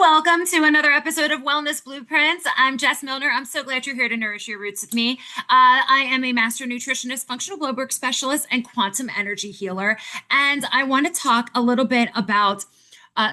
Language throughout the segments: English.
Welcome to another episode of Wellness Blueprints. I'm Jess Milner. I'm so glad you're here to nourish your roots with me. I am a master nutritionist, functional blood work specialist, and quantum energy healer. And I want to talk a little bit about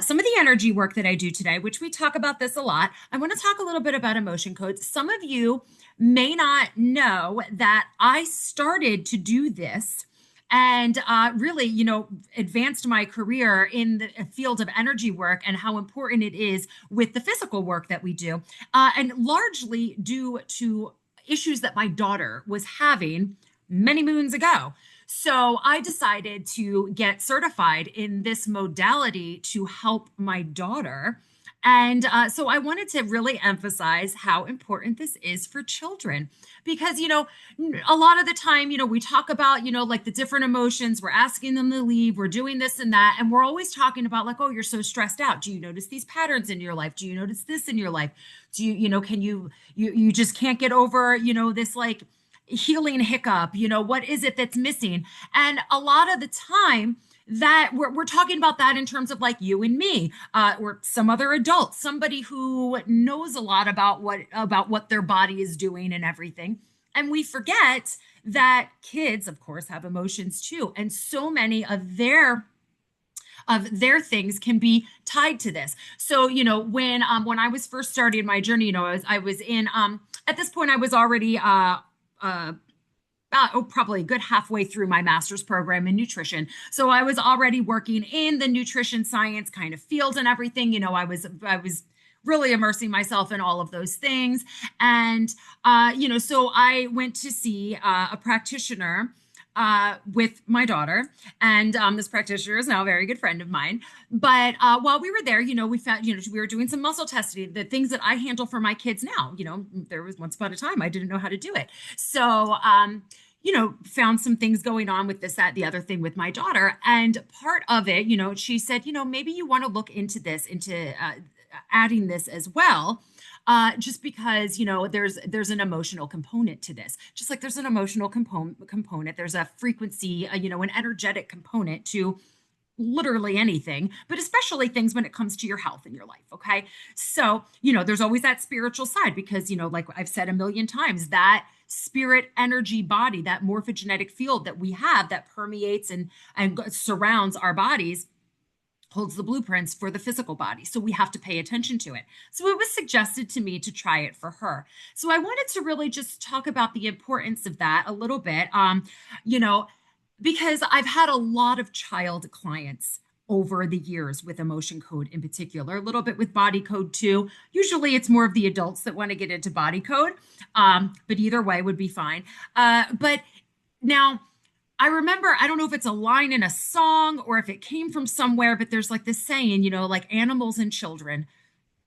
some of the energy work that I do today, which we talk about this a lot. I want to talk a little bit about emotion codes. Some of you may not know that I started to do this and really, advanced my career in the field of energy work and how important it is with the physical work that we do, and largely due to issues that my daughter was having many moons ago. So I decided to get certified in this modality to help my daughter. And so I wanted to really emphasize how important this is for children because, a lot of the time, we talk about, like the different emotions, we're asking them to leave, we're doing this and that. And we're always talking about like, oh, you're so stressed out. Do you notice these patterns in your life? Do you notice this in your life? Do can you just can't get over, this like healing hiccup? What is it that's missing? And a lot of the time, that we're talking about that in terms of like you and me, or some other adult, somebody who knows a lot about what their body is doing and everything. And we forget that kids, of course, have emotions too. And so many of their things can be tied to this. So, when I was first starting my journey, I was in at this point I was already probably a good halfway through my master's program in nutrition. So I was already working in the nutrition science kind of field and everything. I was really immersing myself in all of those things. And, so I went to see a practitioner with my daughter. And this practitioner is now a very good friend of mine. But while we were there, we found, we were doing some muscle testing, the things that I handle for my kids now. There was once upon a time I didn't know how to do it. So, found some things going on with this, that, the other thing with my daughter. And part of it, she said, maybe you want to look into this, into adding this as well. Just because there's an emotional component to this, just like there's an emotional component, there's a frequency, an energetic component to literally anything, but especially things when it comes to your health in your life. Okay, so there's always that spiritual side because like I've said a million times, that spirit energy body, that morphogenetic field that we have that permeates and surrounds our bodies, holds the blueprints for the physical body. So we have to pay attention to it. So it was suggested to me to try it for her. So I wanted to really just talk about the importance of that a little bit, because I've had a lot of child clients over the years with emotion code in particular, a little bit with body code too. Usually it's more of the adults that want to get into body code, but either way would be fine. But now, I remember, I don't know if it's a line in a song or if it came from somewhere, but there's like this saying, like animals and children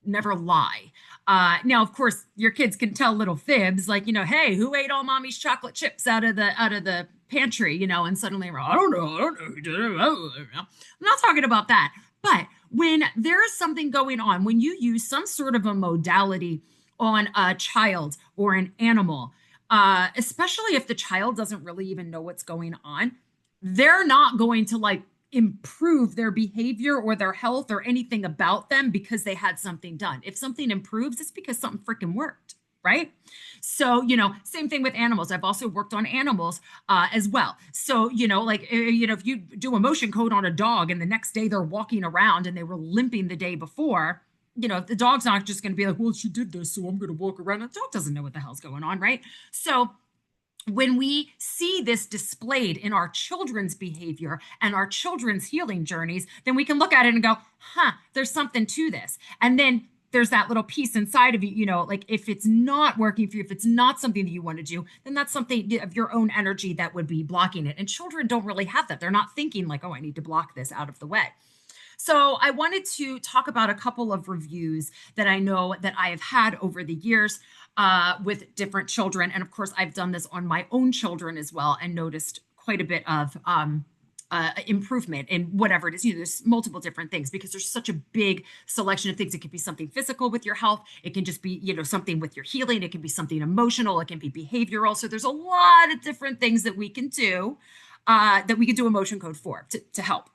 never lie. Now, of course, your kids can tell little fibs like, hey, who ate all mommy's chocolate chips out of the pantry, and suddenly, I don't know who did it. I'm not talking about that. But when there is something going on, when you use some sort of a modality on a child or an animal, especially if the child doesn't really even know what's going on, they're not going to like improve their behavior or their health or anything about them because they had something done. If something improves, it's because something freaking worked, right? So, same thing with animals. I've also worked on animals as well. So, if you do emotion code on a dog and the next day they're walking around and they were limping the day before, the dog's not just going to be like, well, she did this, so I'm going to walk around. The dog doesn't know what the hell's going on, right? So when we see this displayed in our children's behavior and our children's healing journeys, then we can look at it and go, there's something to this. And then there's that little piece inside of you, like if it's not working for you, if it's not something that you want to do, then that's something of your own energy that would be blocking it. And children don't really have that. They're not thinking like, oh, I need to block this out of the way. So I wanted to talk about a couple of reviews that I know that I have had over the years with different children. And of course, I've done this on my own children as well and noticed quite a bit of improvement in whatever it is. There's multiple different things because there's such a big selection of things. It could be something physical with your health. It can just be, something with your healing. It can be something emotional. It can be behavioral. So there's a lot of different things that we can do emotion code for to help.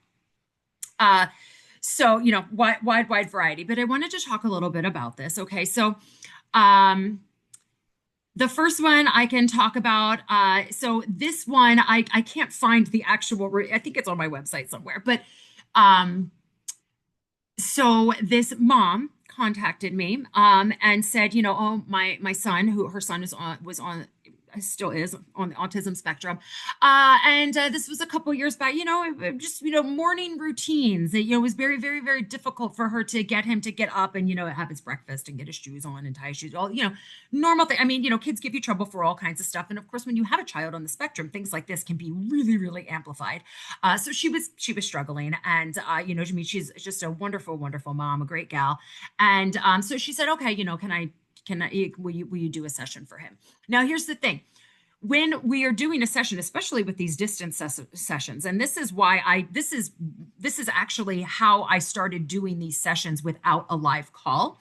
So, wide variety, but I wanted to talk a little bit about this. Okay. So, um, the first one I can talk about. So this one, I can't find the actual, I think it's on my website somewhere, but, um, so this mom contacted me and said, oh, my son, who her son is on was on still is on the autism spectrum, and this was a couple years back. Just morning routines. It was very very very difficult for her to get him to get up and have his breakfast and get his shoes on and tie his shoes. All normal thing. I mean, kids give you trouble for all kinds of stuff, and of course, when you have a child on the spectrum, things like this can be really really amplified. So she was struggling, and to me, she's just a wonderful, wonderful mom, a great gal. And so she said, okay, can I will you do a session for him? Now, here's the thing. When we are doing a session, especially with these distance sessions, and this is why this is actually how I started doing these sessions without a live call.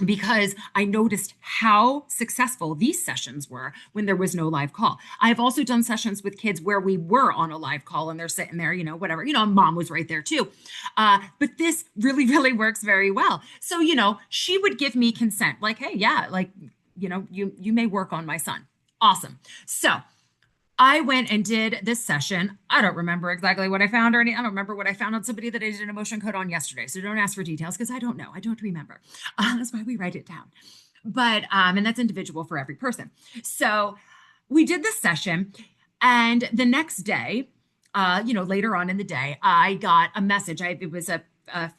Because I noticed how successful these sessions were when there was no live call. I've also done sessions with kids where we were on a live call and they're sitting there, whatever, mom was right there too. But this really, really works very well. So, she would give me consent, like, hey, yeah, like, you may work on my son. Awesome. So I went and did this session. I don't remember exactly what I found I don't remember what I found on somebody that I did an emotion code on yesterday. So don't ask for details because I don't know. I don't remember. That's why we write it down. But, and that's individual for every person. So we did this session, and the next day, later on in the day, I got a message. It was a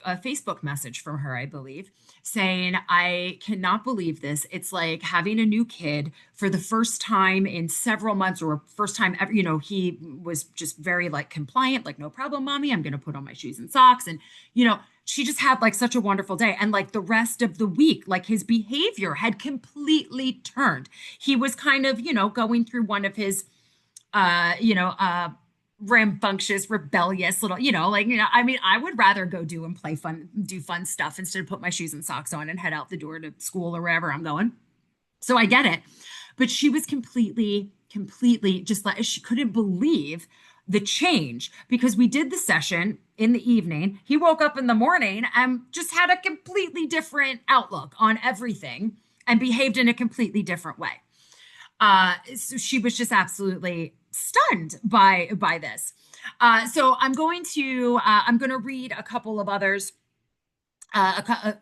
Facebook message from her, I believe, saying, I cannot believe this. It's like having a new kid for the first time in several months, or first time ever. He was just very like compliant, like, no problem, mommy, I'm going to put on my shoes and socks. And, she just had like such a wonderful day. And like the rest of the week, like his behavior had completely turned. He was kind of, going through one of his, rambunctious, rebellious little, I mean, I would rather go do fun stuff instead of put my shoes and socks on and head out the door to school or wherever I'm going. So I get it. But she was completely just like, she couldn't believe the change, because we did the session in the evening. He woke up in the morning and just had a completely different outlook on everything and behaved in a completely different way. So she was just absolutely stunned by this. So I'm going to read a couple of others, a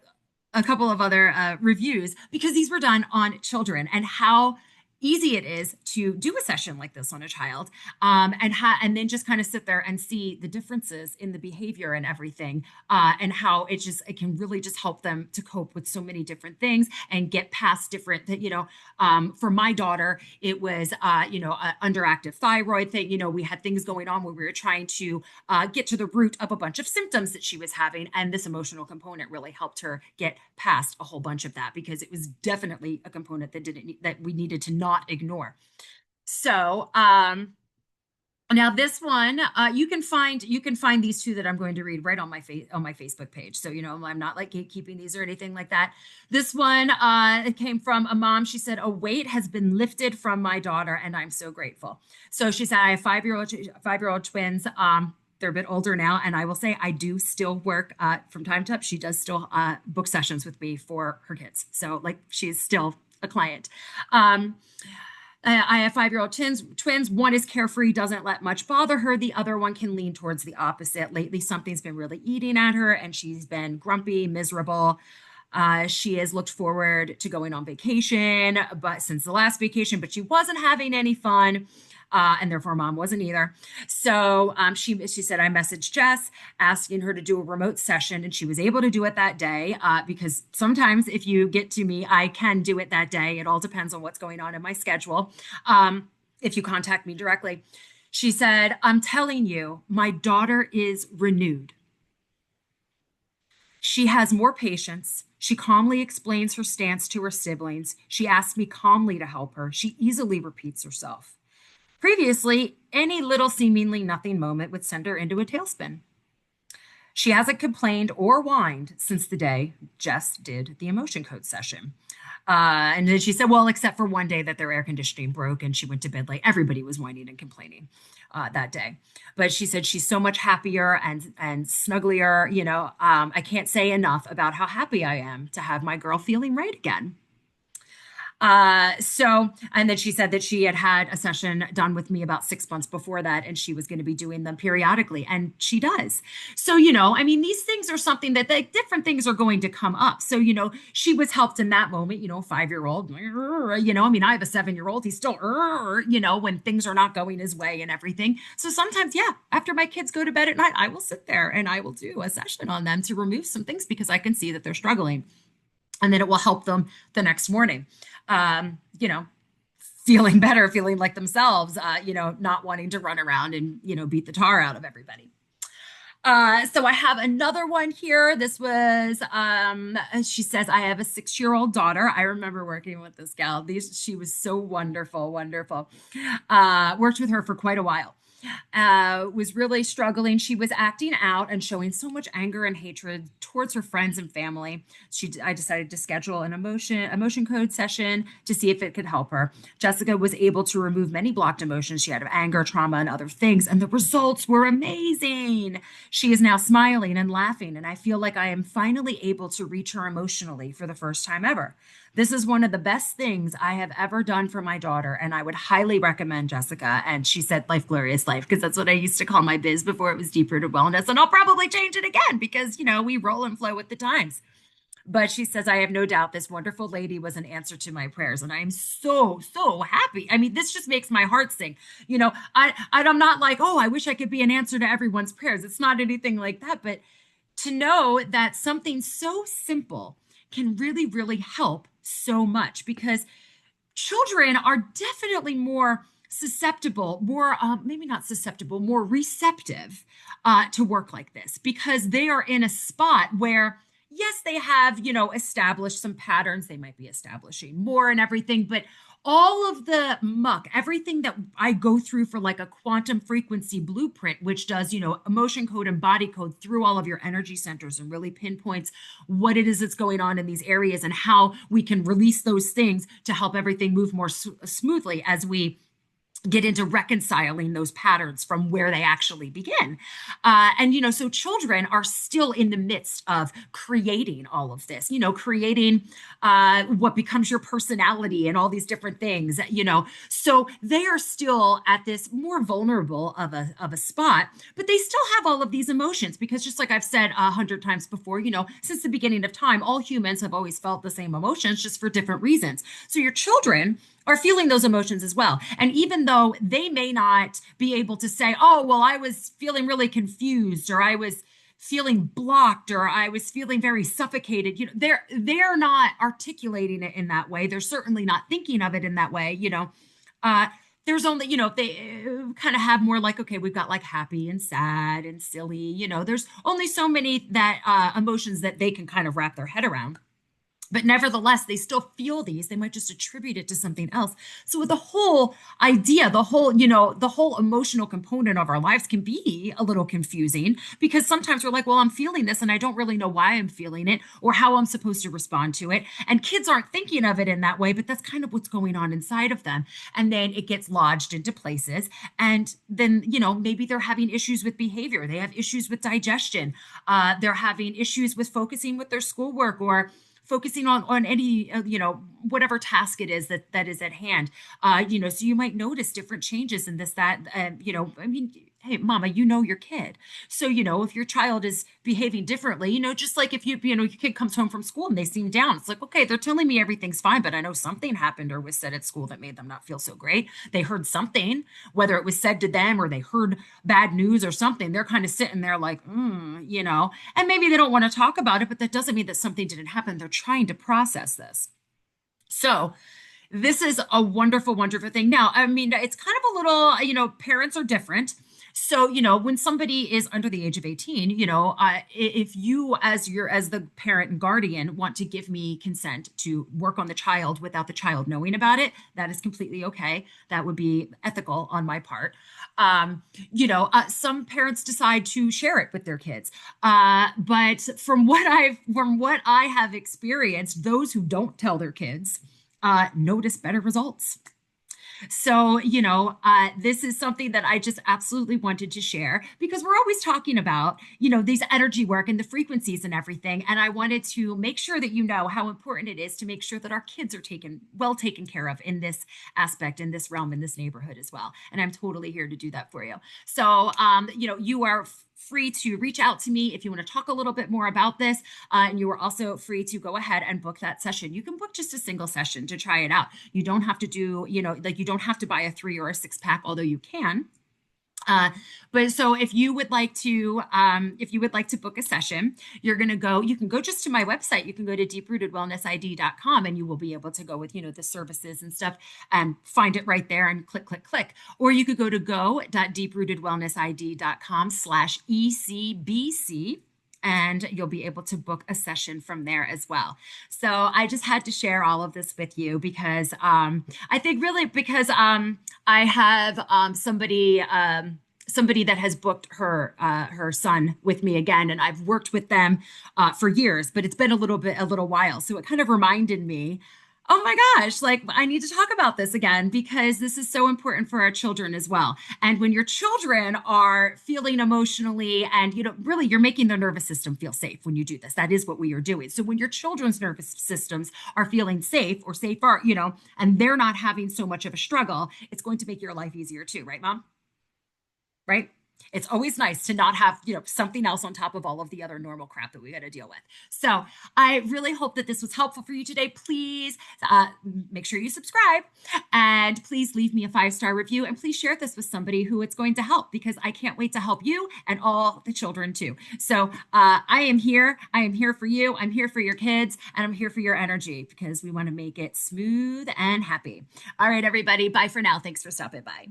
couple of other reviews, because these were done on children, and how easy it is to do a session like this on a child, and then just kind of sit there and see the differences in the behavior and everything, and how it can really just help them to cope with so many different things and get past different that for my daughter, it was underactive thyroid thing. We had things going on where we were trying to get to the root of a bunch of symptoms that she was having, and this emotional component really helped her get past a whole bunch of that, because it was definitely a component that we needed to not ignore. So now this one, you can find these two that I'm going to read right on my Facebook page. So I'm not like gatekeeping these or anything like that. This one it came from a mom. She said, a weight has been lifted from my daughter, and I'm so grateful. So she said, I have five-year-old twins. They're a bit older now, and I will say I do still work from time to time. She does still book sessions with me for her kids. So like, she's still a client. I have five-year-old twins. One is carefree, doesn't let much bother her. The other one can lean towards the opposite. Lately, something's been really eating at her, and she's been grumpy, miserable. She has looked forward to going on vacation, but since the last vacation, but she wasn't having any fun. And therefore mom wasn't either. So she said, I messaged Jess asking her to do a remote session, and she was able to do it that day, because sometimes if you get to me, I can do it that day. It all depends on what's going on in my schedule. If you contact me directly. She said, I'm telling you, my daughter is renewed. She has more patience. She calmly explains her stance to her siblings. She asks me calmly to help her. She easily repeats herself. Previously, any little seemingly nothing moment would send her into a tailspin. She hasn't complained or whined since the day Jess did the emotion code session. And then she said, well, except for one day that their air conditioning broke and she went to bed late. Everybody was whining and complaining that day. But she said she's so much happier and snugglier. I can't say enough about how happy I am to have my girl feeling right again. And then she said that she had had a session done with me about 6 months before that, and she was going to be doing them periodically, and she does. So, I mean, these things are something that different things are going to come up. So, she was helped in that moment, 5-year-old, I mean, I have a 7-year-old, he's still, when things are not going his way and everything. So sometimes, yeah, after my kids go to bed at night, I will sit there and I will do a session on them to remove some things because I can see that they're struggling. And then it will help them the next morning. um, you know, feeling better, feeling like themselves, not wanting to run around and, beat the tar out of everybody. So I have another one here. This was, she says, I have a 6-year-old daughter. I remember working with this gal. She was so wonderful, wonderful. Worked with her for quite a while. Was really struggling. She was acting out and showing so much anger and hatred towards her friends and family. I decided to schedule an emotion code session to see if it could help her. Jessica was able to remove many blocked emotions she had of anger, trauma, and other things, and the results were amazing. She is now smiling and laughing, and I feel like I am finally able to reach her emotionally for the first time ever. This is one of the best things I have ever done for my daughter, and I would highly recommend Jessica. And she said, Life Glorious Life, because that's what I used to call my biz before it was Deep Rooted Wellness. And I'll probably change it again because, we roll and flow with the times. But she says, I have no doubt this wonderful lady was an answer to my prayers. And I am so, so happy. I mean, this just makes my heart sing. I'm not like, oh, I wish I could be an answer to everyone's prayers. It's not anything like that. But to know that something so simple can really, really help so much, because children are definitely more susceptible, more maybe not susceptible, more receptive to work like this, because they are in a spot where, yes, they have, established some patterns. They might be establishing more and everything, but all of the muck, everything that I go through for like a quantum frequency blueprint, which does, emotion code and body code through all of your energy centers and really pinpoints what it is that's going on in these areas and how we can release those things to help everything move more smoothly as we get into reconciling those patterns from where they actually begin. So children are still in the midst of creating all of this, creating what becomes your personality and all these different things, so they are still at this more vulnerable of a spot, but they still have all of these emotions, because just like I've said 100 times before, since the beginning of time, all humans have always felt the same emotions, just for different reasons. So your children are feeling those emotions as well. And even though they may not be able to say, oh, well, I was feeling really confused, or I was feeling blocked, or I was feeling very suffocated, they're not articulating it in that way. They're certainly not thinking of it in that way. There's only, if they kind of have more like, okay, we've got like happy and sad and silly, there's only so many that emotions that they can kind of wrap their head around. But nevertheless, they still feel these. They might just attribute it to something else. So the whole idea, the whole emotional component of our lives can be a little confusing, because sometimes we're like, well, I'm feeling this and I don't really know why I'm feeling it or how I'm supposed to respond to it. And kids aren't thinking of it in that way, but that's kind of what's going on inside of them. And then it gets lodged into places. And then, maybe they're having issues with behavior. They have issues with digestion. They're having issues with focusing with their schoolwork, or focusing on any, whatever task it is that is at hand. So you might notice different changes in this, that, hey, mama, your kid. So, if your child is behaving differently, just like if your kid comes home from school and they seem down, it's like, okay, they're telling me everything's fine, but I know something happened or was said at school that made them not feel so great. They heard something, whether it was said to them or they heard bad news or something. They're kind of sitting there like, and maybe they don't want to talk about it, but that doesn't mean that something didn't happen. They're trying to process this. So this is a wonderful, wonderful thing. Now, I mean, it's kind of a little, parents are different. So, when somebody is under the age of 18, if you as the parent and guardian want to give me consent to work on the child without the child knowing about it, that is completely okay. That would be ethical on my part. Some parents decide to share it with their kids. But from what I have experienced, those who don't tell their kids notice better results. So, this is something that I just absolutely wanted to share because we're always talking about, these energy work and the frequencies and everything. And I wanted to make sure that you know how important it is to make sure that our kids are taken care of in this aspect, in this realm, in this neighborhood as well. And I'm totally here to do that for you. So, you are free to reach out to me if you want to talk a little bit more about this. And you are also free to go ahead and book that session. You can book just a single session to try it out. You don't have to do, you don't have to buy a 3 or a 6 pack, although you can. But so if you would like to book a session, you can go just to my website. You can go to deeprootedwellnessid.com and you will be able to go with, the services and stuff and find it right there and click, click, click. Or you could go to go.deeprootedwellnessid.com/ECBC and you'll be able to book a session from there as well. So I just had to share all of this with you because I think really because I have somebody that has booked her son with me again, and I've worked with them for years, but it's been a little while. So it kind of reminded me, oh my gosh, like I need to talk about this again because this is so important for our children as well. And when your children are feeling emotionally and, really you're making their nervous system feel safe when you do this. That is what we are doing. So when your children's nervous systems are feeling safe or safer, and they're not having so much of a struggle, it's going to make your life easier too, right, Mom? Right? It's always nice to not have, something else on top of all of the other normal crap that we got to deal with. So I really hope that this was helpful for you today. Please make sure you subscribe and please leave me a 5-star review and please share this with somebody who it's going to help because I can't wait to help you and all the children too. So I am here. I am here for you. I'm here for your kids and I'm here for your energy because we want to make it smooth and happy. All right, everybody. Bye for now. Thanks for stopping by.